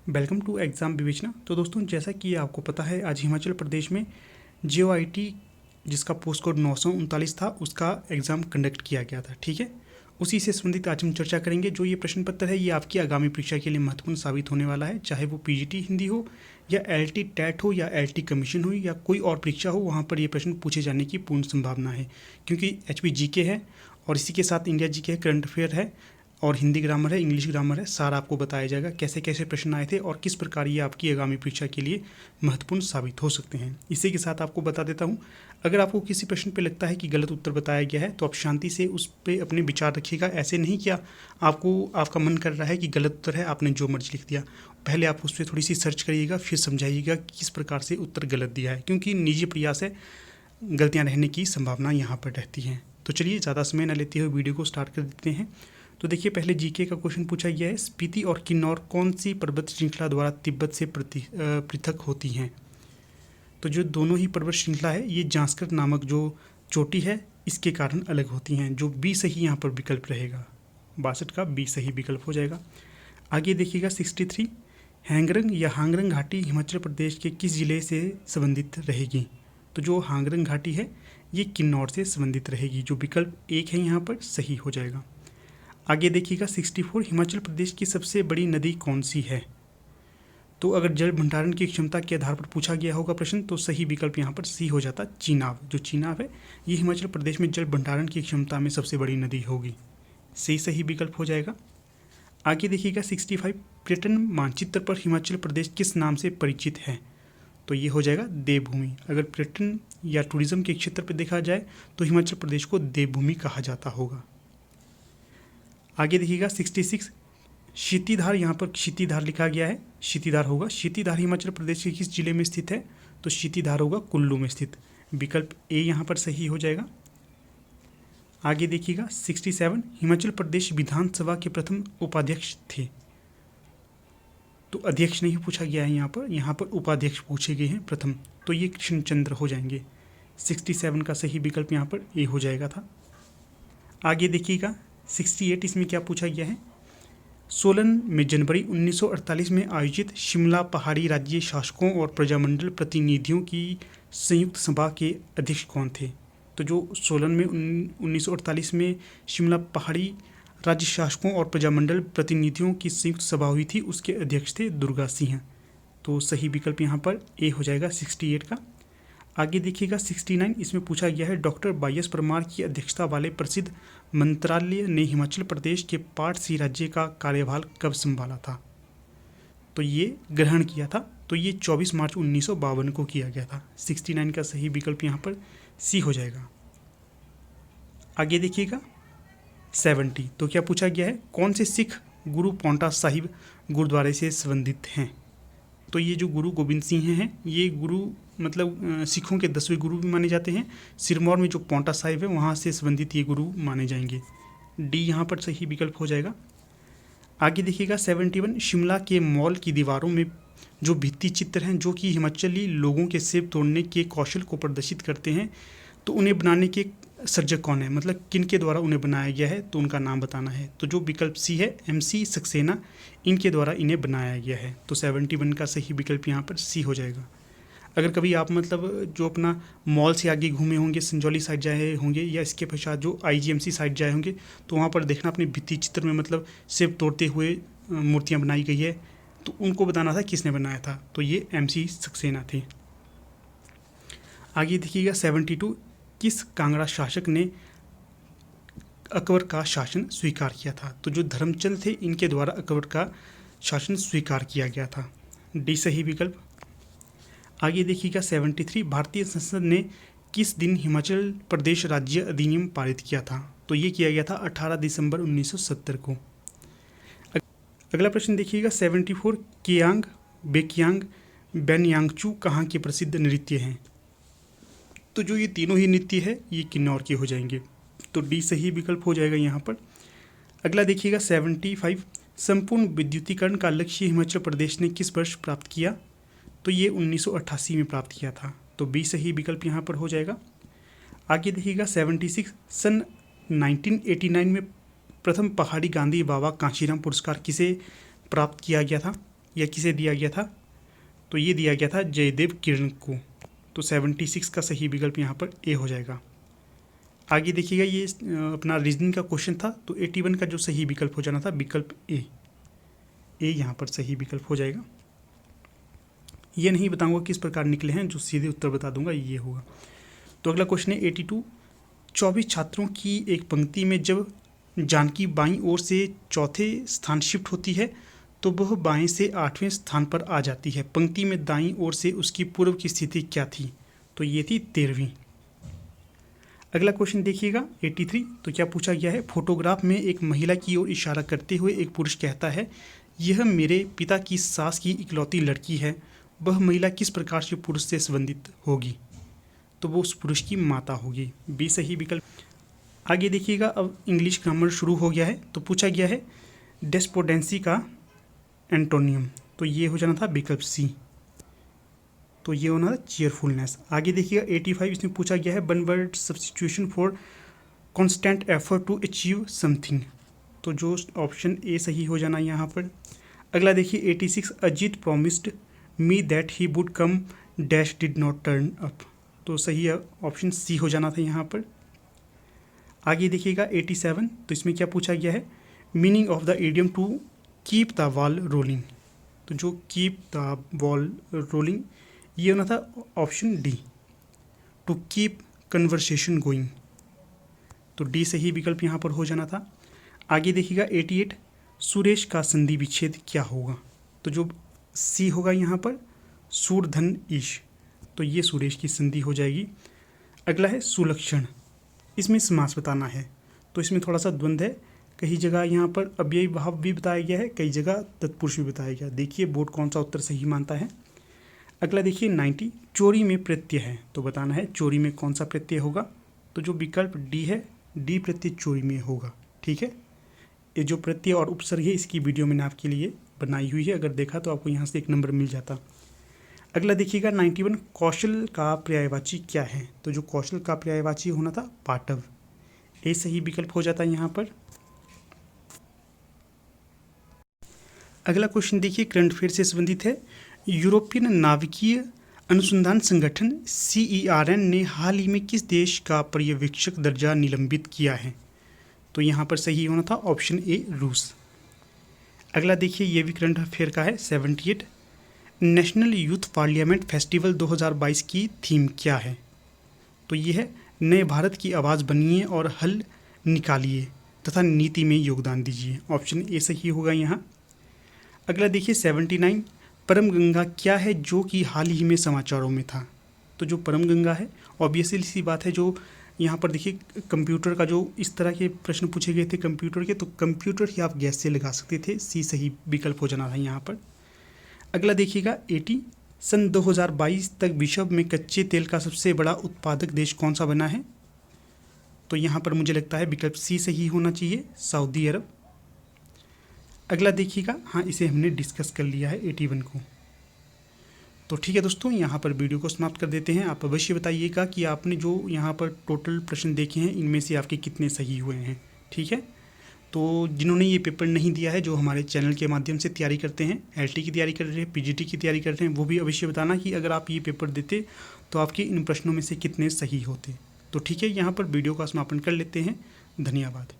Welcome to exam विवेचना। तो दोस्तों, जैसा कि आपको पता है, आज हिमाचल प्रदेश में JOIT जिसका पोस्ट कोड 939 था, उसका एग्ज़ाम कंडक्ट किया गया था। ठीक है, उसी से संबंधित आज हम चर्चा करेंगे। जो ये प्रश्न पत्र है, ये आपकी आगामी परीक्षा के लिए महत्वपूर्ण साबित होने वाला है। चाहे वो PGT हिंदी हो या LT टेट हो या LT कमीशन हो या कोई और परीक्षा हो, वहाँ पर ये प्रश्न पूछे जाने की पूर्ण संभावना है, क्योंकि HP GK है और इसी के साथ इंडिया GK है, करंट अफेयर है और हिंदी ग्रामर है, इंग्लिश ग्रामर है। सारा आपको बताया जाएगा कैसे कैसे प्रश्न आए थे और किस प्रकार ये आपकी आगामी परीक्षा के लिए महत्वपूर्ण साबित हो सकते हैं। इसी के साथ आपको बता देता हूँ, अगर आपको किसी प्रश्न पे लगता है कि गलत उत्तर बताया गया है, तो आप शांति से उस पर अपने विचार रखिएगा। ऐसे नहीं कि आपका मन कर रहा है कि गलत उत्तर है, आपने जो मर्जी लिख दिया। पहले आप उस पर थोड़ी सी सर्च करिएगा, फिर समझाइएगा कि किस प्रकार से उत्तर गलत दिया है, क्योंकि निजी प्रयास है, गलतियाँ रहने की संभावना यहाँ पर रहती हैं। तो चलिए, ज़्यादा समय न लेते हुए वीडियो को स्टार्ट कर देते हैं। तो देखिए, पहले GK का क्वेश्चन पूछा गया है, स्पीति और किन्नौर कौन सी पर्वत श्रृंखला द्वारा तिब्बत से पृथक होती हैं? तो जो दोनों ही पर्वत श्रृंखला है, ये जांस्कर नामक जो चोटी है, इसके कारण अलग होती हैं। जो B सही यहाँ पर विकल्प रहेगा, 62 का B सही विकल्प हो जाएगा। आगे देखिएगा 63, हैंगरंग या हांगरंग घाटी हिमाचल प्रदेश के किस जिले से संबंधित रहेगी? तो जो हांगरंग घाटी है, ये किन्नौर से संबंधित रहेगी। जो विकल्प 1 है यहाँ पर सही हो जाएगा। आगे देखिएगा 64, हिमाचल प्रदेश की सबसे बड़ी नदी कौन सी है? तो अगर जल भंडारण की क्षमता के आधार पर पूछा गया होगा प्रश्न, तो सही विकल्प यहाँ पर सी हो जाता, चीनाब। जो चीनाब है, ये हिमाचल प्रदेश में जल भंडारण की क्षमता में सबसे बड़ी नदी होगी। सही विकल्प हो जाएगा। आगे देखिएगा 65, पर्यटन मानचित्र पर हिमाचल प्रदेश किस नाम से परिचित है? तो ये हो जाएगा देवभूमि। अगर पर्यटन या टूरिज्म के क्षेत्र पर देखा जाए तो हिमाचल प्रदेश को देवभूमि कहा जाता होगा। आगे देखिएगा 66, क्षितिधार, यहाँ पर क्षितिधार लिखा गया है, क्षितिधार होगा। क्षितिधार हिमाचल प्रदेश के किस जिले में स्थित है? तो क्षितिधार होगा कुल्लू में स्थित। विकल्प A यहाँ पर सही हो जाएगा। आगे देखिएगा 67, हिमाचल प्रदेश विधानसभा के प्रथम उपाध्यक्ष थे। तो अध्यक्ष नहीं पूछा गया है यहाँ पर उपाध्यक्ष पूछे गए हैं प्रथम, तो ये कृष्णचंद्र हो जाएंगे। 67 का सही विकल्प यहाँ पर A हो जाएगा था। आगे देखिएगा 68, इसमें क्या पूछा गया है? सोलन में जनवरी 1948 में आयोजित शिमला पहाड़ी राज्य शासकों और प्रजामंडल प्रतिनिधियों की संयुक्त सभा के अध्यक्ष कौन थे? तो जो सोलन में 1948 में शिमला पहाड़ी राज्य शासकों और प्रजामंडल प्रतिनिधियों की संयुक्त सभा हुई थी, उसके अध्यक्ष थे दुर्गा सिंह। तो सही विकल्प यहाँ पर A हो जाएगा 68 का। आगे देखिएगा 69, इसमें पूछा गया है, डॉक्टर YS परमार की अध्यक्षता वाले प्रसिद्ध मंत्रालय ने हिमाचल प्रदेश के पाट सी राज्य का कार्यभार कब संभाला था? तो ये ग्रहण किया था, तो ये 24 मार्च 1952 को किया गया था। 69 का सही विकल्प यहाँ पर C हो जाएगा। आगे देखिएगा 70, तो क्या पूछा गया है, कौन से सिख गुरु पौंटा साहिब गुरुद्वारे से संबंधित हैं? तो ये जो गुरु गोबिंद सिंह हैं, ये गुरु मतलब सिखों के 10वें गुरु भी माने जाते हैं। सिरमौर में जो पौंटा साहिब है, वहाँ से संबंधित ये गुरु माने जाएंगे। D यहाँ पर सही विकल्प हो जाएगा। आगे देखिएगा 71, शिमला के मॉल की दीवारों में जो भित्ति चित्र हैं, जो कि हिमाचली लोगों के सेब तोड़ने के कौशल को प्रदर्शित करते हैं, तो उन्हें बनाने के सर्जक कौन है? मतलब किन के द्वारा उन्हें बनाया गया है, तो उनका नाम बताना है। तो जो विकल्प C है, MC सक्सेना, इनके द्वारा इन्हें बनाया गया है। तो 71 का सही विकल्प यहाँ पर C हो जाएगा। अगर कभी आप मतलब जो अपना मॉल से आगे घूमे होंगे, संजौली साइड जाए होंगे या इसके पश्चात जो IGMC साइड जाए होंगे, तो वहाँ पर देखना अपने भित्ति चित्र में मतलब सेब तोड़ते हुए मूर्तियाँ बनाई गई है, तो उनको बताना था किसने बनाया था। तो ये MC सक्सेना थे। आगे देखिएगा 72, किस कांगड़ा शासक ने अकबर का शासन स्वीकार किया था? तो जो धर्मचंद थे, इनके द्वारा अकबर का शासन स्वीकार किया गया था। D सही विकल्प। आगे देखिएगा 73, भारतीय संसद ने किस दिन हिमाचल प्रदेश राज्य अधिनियम पारित किया था? तो ये किया गया था 18 दिसंबर 1970 को। अगला प्रश्न देखिएगा 74, कियांग, बेकियांग, बेनयांगचू कहाँ के प्रसिद्ध नृत्य हैं? तो जो ये तीनों ही नृत्य है, ये किन्नौर के हो जाएंगे। तो D सही विकल्प हो जाएगा यहाँ पर। अगला देखिएगा 75, संपूर्ण विद्युतीकरण का लक्ष्य हिमाचल प्रदेश ने किस वर्ष प्राप्त किया? तो ये 1988 में प्राप्त किया था। तो B सही विकल्प यहाँ पर हो जाएगा। आगे देखिएगा 76, सन 1989 में प्रथम पहाड़ी गांधी बाबा कांशीराम पुरस्कार किसे प्राप्त किया गया था? यह किसे दिया गया था? तो ये दिया गया था जयदेव किरण को। तो 76 का सही विकल्प यहाँ पर ए हो जाएगा। आगे देखिएगा, ये अपना रीजनिंग का क्वेश्चन था, तो 81 का जो सही विकल्प हो जाना था विकल्प ए यहाँ पर सही विकल्प हो जाएगा। ये नहीं बताऊंगा किस प्रकार निकले हैं, जो सीधे उत्तर बता दूंगा ये होगा। तो अगला क्वेश्चन है 82। 24 छात्रों की एक पंक्ति में जब जानकी बाईं ओर से चौथे स्थान शिफ्ट होती है तो वह बाएं से 8वें स्थान पर आ जाती है। पंक्ति में दाईं ओर से उसकी पूर्व की स्थिति क्या थी? तो ये थी 13वीं। अगला क्वेश्चन देखिएगा 83। तो क्या पूछा गया है? फोटोग्राफ में एक महिला की ओर इशारा करते हुए एक पुरुष कहता है, यह मेरे पिता की सास की इकलौती लड़की है। वह महिला किस प्रकार से पुरुष से संबंधित होगी? तो वो उस पुरुष की माता होगी। बी सही विकल्प। आगे देखिएगा, अब इंग्लिश ग्रामर शुरू हो गया है। तो पूछा गया है डेस्पोडेंसी का एंटोनियम। तो ये हो जाना था विकल्प सी। तो ये होना था चीयरफुलनेस। आगे देखिएगा 85। इसमें पूछा गया है one word substitution for constant effort to achieve something. तो जो ऑप्शन ए सही हो जाना यहाँ पर। अगला देखिए 86। Ajit promised me that he would come dash did not turn up. तो सही ऑप्शन सी हो जाना था यहाँ पर। आगे देखिएगा 87। तो इसमें क्या पूछा गया है? Meaning of the idiom to keep the ball rolling. तो जो कीप द बॉल रोलिंग ये होना था option D, to keep conversation going. तो डी सही विकल्प यहाँ पर हो जाना था। आगे देखिएगा 88। सुरेश का संधि विच्छेद क्या होगा? तो जो सी होगा यहाँ पर सूर धन ईश। तो ये सुरेश की संधि हो जाएगी। अगला है सुलक्षण। इसमें समास बताना है। तो इसमें थोड़ा सा द्वंद्व है, कई जगह यहाँ पर अव्ययी भाव भी बताया गया है, कई जगह तत्पुरुष भी बताया गया। देखिए बोर्ड कौन सा उत्तर सही मानता है। अगला देखिए 90। चोरी में प्रत्यय है, तो बताना है चोरी में कौन सा प्रत्यय होगा? तो जो विकल्प डी है, डी प्रत्यय चोरी में होगा। ठीक है, ये जो प्रत्यय और उपसर्ग है इसकी वीडियो मैंने आपके लिए बनाई हुई है, अगर देखा तो आपको यहाँ से 1 नंबर मिल जाता। अगला देखिएगा 91। कौशल का पर्यायवाची क्या है? तो जो कौशल का पर्यायवाची होना था पाटव। ये सही विकल्प हो जाता है यहाँ पर। अगला क्वेश्चन देखिए करंट अफेयर से संबंधित है। यूरोपियन नाविकीय अनुसंधान संगठन CERN ने हाल ही में किस देश का पर्यवेक्षक दर्जा निलंबित किया है? तो यहाँ पर सही होना था ऑप्शन ए रूस। अगला देखिए ये भी करंट अफेयर का है 78। नेशनल यूथ पार्लियामेंट फेस्टिवल 2022 की थीम क्या है? तो ये है नए भारत की आवाज़ बनिए और हल निकालिए तथा नीति में योगदान दीजिए। ऑप्शन ए सही होगा यहाँ। अगला देखिए 79। परम गंगा क्या है जो कि हाल ही में समाचारों में था? तो जो परम गंगा है ऑब्वियसली सी बात है, जो यहाँ पर देखिए कंप्यूटर का जो इस तरह के प्रश्न पूछे गए थे कंप्यूटर के, तो कंप्यूटर ही आप गैस से लगा सकते थे। सी सही विकल्प हो जाना था यहाँ पर। अगला देखिएगा 80। सन 2022 तक विश्व में कच्चे तेल का सबसे बड़ा उत्पादक देश कौन सा बना है? तो यहाँ पर मुझे लगता है विकल्प सी सही होना चाहिए, सऊदी अरब। अगला देखिएगा, हाँ इसे हमने डिस्कस कर लिया है 81 को। तो ठीक है दोस्तों, यहाँ पर वीडियो को समाप्त कर देते हैं। आप अवश्य बताइएगा कि आपने जो यहाँ पर टोटल प्रश्न देखे हैं इनमें से आपके कितने सही हुए हैं। ठीक है, तो जिन्होंने ये पेपर नहीं दिया है, जो हमारे चैनल के माध्यम से तैयारी करते हैं, LT की तैयारी कर रहे हैं, PGT की तैयारी कर रहे हैं, वो भी अवश्य बताना कि अगर आप ये पेपर देते तो आपके इन प्रश्नों में से कितने सही होते। तो ठीक है, यहाँ पर वीडियो का समापन कर लेते हैं। धन्यवाद।